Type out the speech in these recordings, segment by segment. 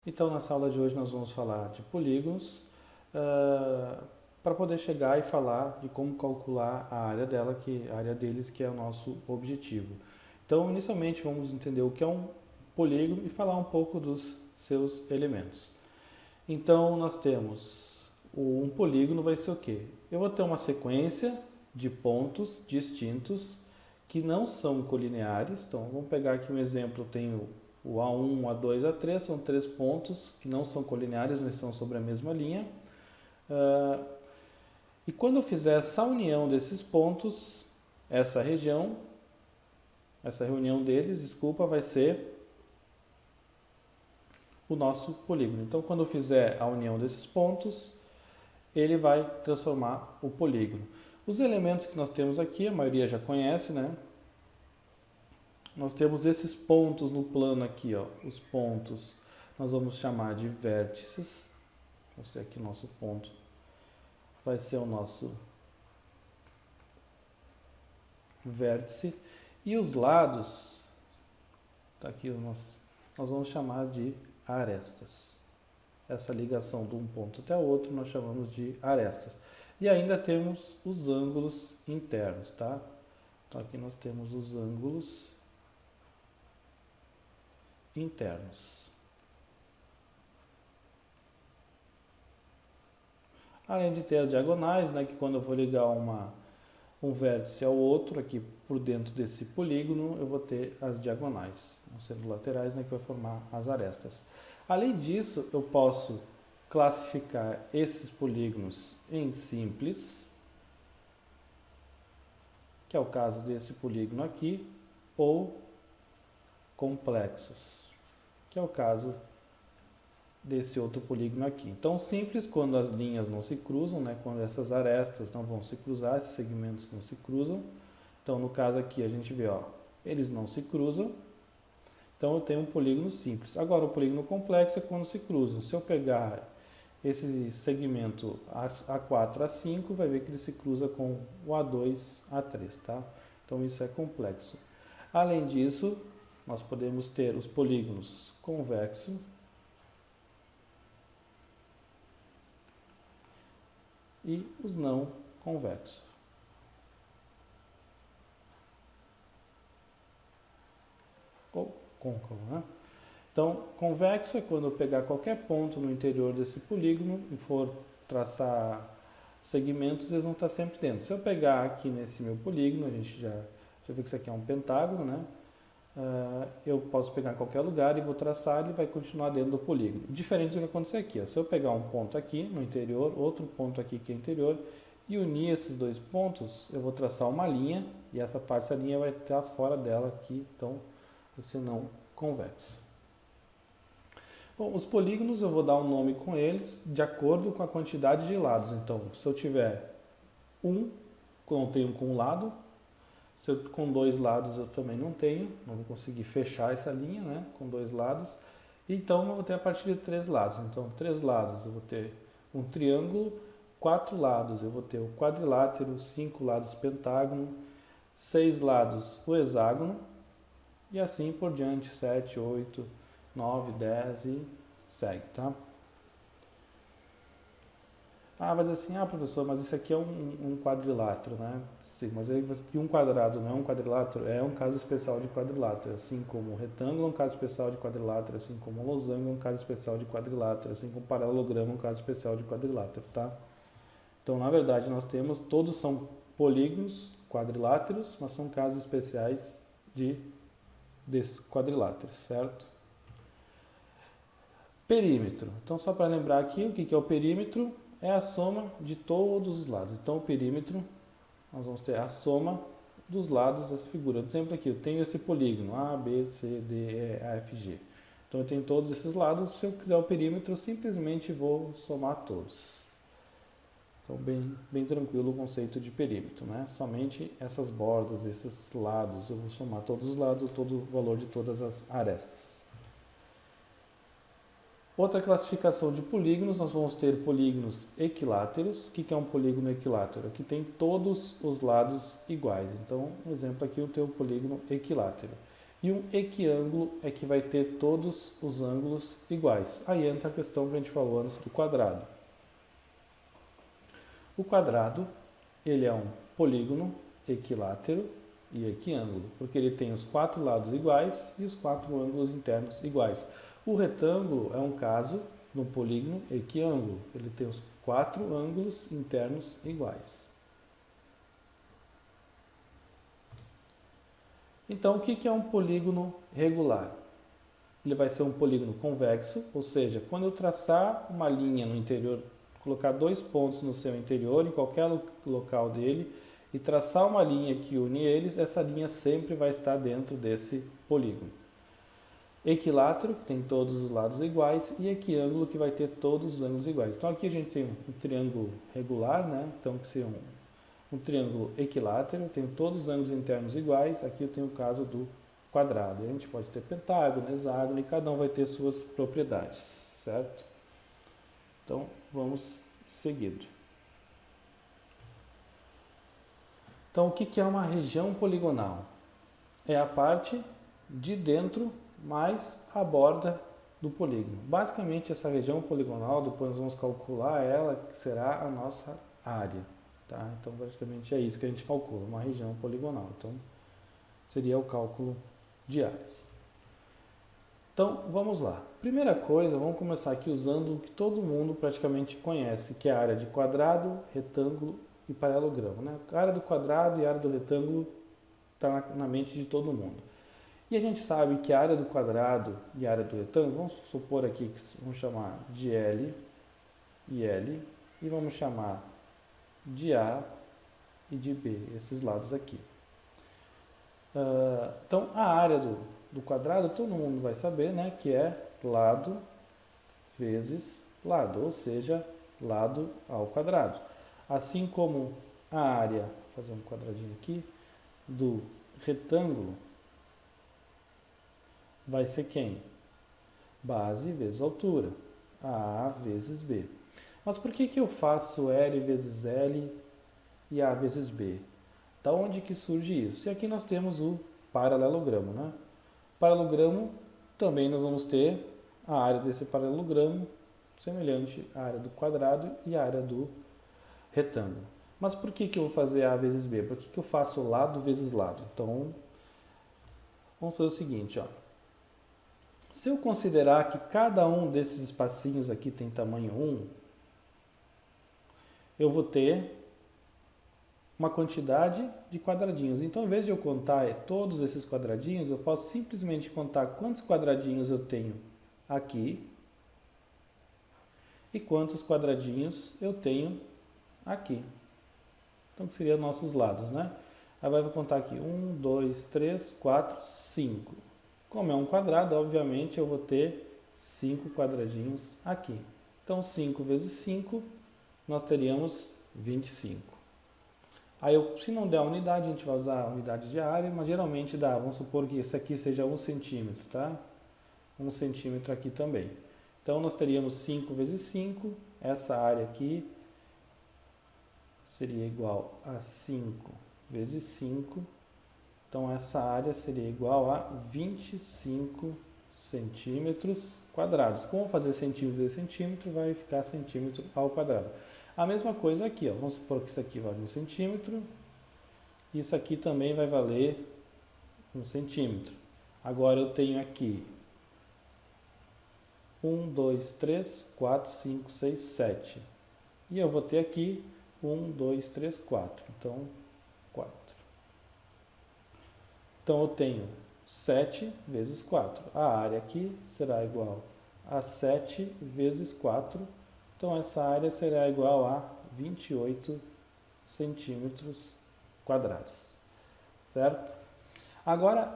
Então, nessa aula de hoje nós vamos falar de polígonos, para poder chegar e falar de como calcular a área a área deles, que é o nosso objetivo. Então, inicialmente vamos entender o que é um polígono e falar um pouco dos seus elementos. Então, nós temos um polígono vai ser o quê? Eu vou ter uma sequência de pontos distintos que não são colineares. Então, vamos pegar aqui um exemplo, eu tenho o A1, A2, A3 são três pontos que não são colineares, mas são sobre a mesma linha. E quando eu fizer essa união desses pontos, essa reunião deles, desculpa, vai ser o nosso polígono. Então, quando eu fizer a união desses pontos, ele vai transformar o polígono. Os elementos que nós temos aqui, a maioria já conhece, né? Nós temos esses pontos no plano aqui, ó, os pontos, nós vamos chamar de vértices. Vou mostrar aqui o nosso ponto, vai ser o nosso vértice. E os lados, tá aqui nós vamos chamar de arestas. Essa ligação de um ponto até o outro nós chamamos de arestas. E ainda temos os ângulos internos, tá? Então aqui nós temos os ângulos internos. Além de ter as diagonais, né, que quando eu vou ligar um vértice ao outro, aqui por dentro desse polígono, eu vou ter as diagonais, sendo laterais, né, que vai formar as arestas. Além disso, eu posso classificar esses polígonos em simples, que é o caso desse polígono aqui, ou complexos, que é o caso desse outro polígono aqui. Então, simples quando as linhas não se cruzam, né? Quando essas arestas não vão se cruzar, esses segmentos não se cruzam. Então, no caso aqui, a gente vê, ó, eles não se cruzam. Então, eu tenho um polígono simples. Agora, o polígono complexo é quando se cruzam. Se eu pegar esse segmento A4, A5, vai ver que ele se cruza com o A2, A3, tá? Então, isso é complexo. Além disso, nós podemos ter os polígonos convexo e os não convexos. Ou côncavo, né? Então, convexo é quando eu pegar qualquer ponto no interior desse polígono e for traçar segmentos, eles vão estar sempre dentro. Se eu pegar aqui nesse meu polígono, a gente já viu que isso aqui é um pentágono, né? Eu posso pegar em qualquer lugar e vou traçar e vai continuar dentro do polígono. Diferente do que acontecer aqui. Ó. Se eu pegar um ponto aqui no interior, outro ponto aqui que é interior, e unir esses dois pontos, eu vou traçar uma linha e essa parte da linha vai estar fora dela aqui, então esse não convexo. Bom, os polígonos eu vou dar um nome com eles de acordo com a quantidade de lados. Então, se eu tiver não tenho com um lado. Se eu, com dois lados eu também não vou conseguir fechar essa linha, né, com dois lados. Então eu vou ter a partir de três lados. Então, três lados eu vou ter um triângulo, quatro lados eu vou ter o quadrilátero, cinco lados pentágono, seis lados o hexágono, e assim por diante, 7, 8, 9, 10 e segue, tá? Vai dizer assim, professor, mas isso aqui é um quadrilátero, né? Sim, mas aí e um quadrado não é um quadrilátero? É um caso especial de quadrilátero, assim como o retângulo é um caso especial de quadrilátero, assim como o losango é um caso especial de quadrilátero, assim como o paralelogramo é um caso especial de quadrilátero, tá? Então, na verdade, nós temos, todos são polígonos quadriláteros, mas são casos especiais desses quadriláteros, certo? Perímetro. Então, só para lembrar aqui, o que é o perímetro? É a soma de todos os lados. Então, o perímetro, nós vamos ter a soma dos lados dessa figura. Por exemplo, aqui eu tenho esse polígono A, B, C, D, E, A, F, G. Então, eu tenho todos esses lados. Se eu quiser o perímetro, eu simplesmente vou somar todos. Então, bem tranquilo o conceito de perímetro, né? Somente essas bordas, esses lados, eu vou somar todos os lados, todo o valor de todas as arestas. Outra classificação de polígonos, nós vamos ter polígonos equiláteros. O que é um polígono equilátero? Aqui tem todos os lados iguais. Então, um exemplo aqui, eu tenho o polígono equilátero. E um equiângulo é que vai ter todos os ângulos iguais. Aí entra a questão que a gente falou antes do quadrado. O quadrado, ele é um polígono equilátero e equiângulo, porque ele tem os 4 lados iguais e os 4 ângulos internos iguais. O retângulo é um caso de um polígono equiângulo, ele tem os 4 ângulos internos iguais. Então, o que é um polígono regular? Ele vai ser um polígono convexo, ou seja, quando eu traçar uma linha no interior, colocar 2 pontos no seu interior, em qualquer local dele, e traçar uma linha que une eles, essa linha sempre vai estar dentro desse polígono. Equilátero, que tem todos os lados iguais, e equiângulo, que vai ter todos os ângulos iguais. Então aqui a gente tem um triângulo regular, né? Então que seria um triângulo equilátero, tem todos os ângulos internos iguais. Aqui eu tenho o caso do quadrado. A gente pode ter pentágono, hexágono, e cada um vai ter suas propriedades, certo? Então vamos seguindo. Então, o que é uma região poligonal? É a parte de dentro mais a borda do polígono. Basicamente, essa região poligonal, depois nós vamos calcular ela, que será a nossa área. Tá? Então, basicamente é isso que a gente calcula, uma região poligonal. Então, seria o cálculo de áreas. Então, vamos lá. Primeira coisa, vamos começar aqui usando o que todo mundo praticamente conhece, que é a área de quadrado, retângulo e paralelogramo, né? A área do quadrado e a área do retângulo está na mente de todo mundo. E a gente sabe que a área do quadrado e a área do retângulo, vamos supor aqui que vamos chamar de L e L, e vamos chamar de A e de B, esses lados aqui. Então, a área do quadrado, todo mundo vai saber, né, que é lado vezes lado, ou seja, lado ao quadrado. Assim como a área, vou fazer um quadradinho aqui, do retângulo vai ser quem? Base vezes altura, A vezes B. Mas por que eu faço L vezes L e A vezes B? Da onde que surge isso? E aqui nós temos o paralelogramo, né? Paralelogramo, também nós vamos ter a área desse paralelogramo semelhante à área do quadrado e à área do retângulo. Mas por que eu vou fazer A vezes B? Por que eu faço lado vezes lado? Então, vamos fazer o seguinte, ó. Se eu considerar que cada um desses espacinhos aqui tem tamanho 1, eu vou ter uma quantidade de quadradinhos. Então, em vez de eu contar todos esses quadradinhos, eu posso simplesmente contar quantos quadradinhos eu tenho aqui e quantos quadradinhos eu tenho aqui. Então, que seriam nossos lados, né? Aí eu vou contar aqui 1, 2, 3, 4, 5. Como é um quadrado, obviamente eu vou ter 5 quadradinhos aqui. Então, 5 vezes 5, nós teríamos 25. Aí, se não der a unidade, a gente vai usar a unidade de área, mas geralmente dá, vamos supor que isso aqui seja 1 centímetro, tá? 1 centímetro aqui também. Então, nós teríamos 5 vezes 5, essa área aqui seria igual a 5 vezes 5. Então, essa área seria igual a 25 centímetros quadrados. Como fazer centímetro vezes centímetro, vai ficar centímetro ao quadrado. A mesma coisa aqui, ó. Vamos supor que isso aqui vale 1 centímetro. Isso aqui também vai valer 1 centímetro. Agora eu tenho aqui 1, 2, 3, 4, 5, 6, 7. E eu vou ter aqui 1, 2, 3, 4. Então, 4. Então, eu tenho 7 vezes 4. A área aqui será igual a 7 vezes 4. Então, essa área será igual a 28 centímetros quadrados. Certo? Agora,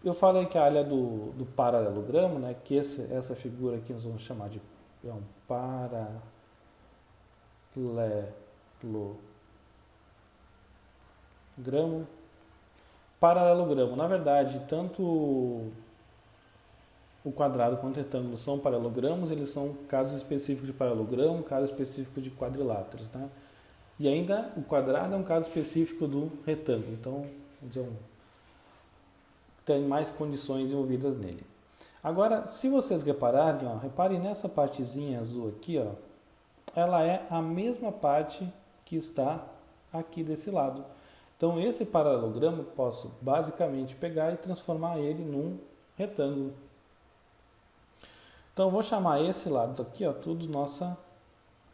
eu falei que a área do paralelogramo, né, que essa figura aqui nós vamos chamar de um paralelogramo. Paralelogramo, na verdade, tanto o quadrado quanto o retângulo são paralelogramos, eles são casos específicos de paralelogramo, casos específicos de quadriláteros, né? E ainda o quadrado é um caso específico do retângulo. Então, vamos dizer, tem mais condições envolvidas nele. Agora, se vocês repararem, ó, reparem nessa partezinha azul aqui, ó, ela é a mesma parte que está aqui desse lado. Então, esse paralelogramo posso basicamente pegar e transformar ele num retângulo. Então, eu vou chamar esse lado aqui, ó, tudo nossa,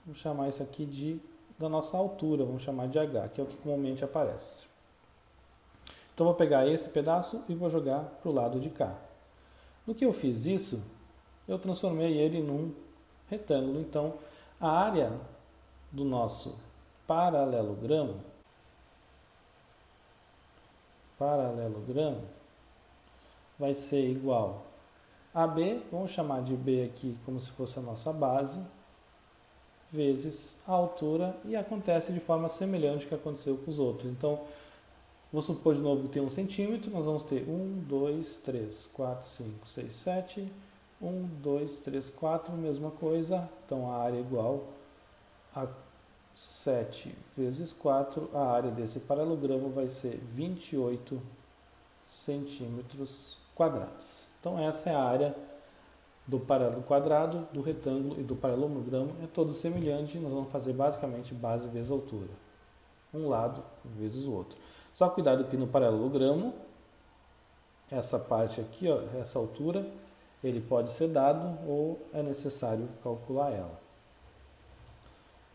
vou chamar isso aqui da nossa altura, vamos chamar de H, que é o que comumente aparece. Então, eu vou pegar esse pedaço e vou jogar para o lado de cá. No que eu fiz isso, eu transformei ele num retângulo. Então, a área do nosso paralelogramo vai ser igual a B, vamos chamar de B aqui como se fosse a nossa base, vezes a altura, e acontece de forma semelhante ao que aconteceu com os outros. Então, vou supor de novo que tem 1 centímetro, nós vamos ter 1, 2, 3, 4, 5, 6, 7, 1, 2, 3, 4, mesma coisa, então a área é igual a 7 vezes 4, a área desse paralelogramo vai ser 28 centímetros quadrados. Então essa é a área do paralelo quadrado, do retângulo e do paralelogramo, é todo semelhante, nós vamos fazer basicamente base vezes altura, um lado vezes o outro. Só cuidado que no paralelogramo, essa parte aqui, ó, essa altura, ele pode ser dado ou é necessário calcular ela.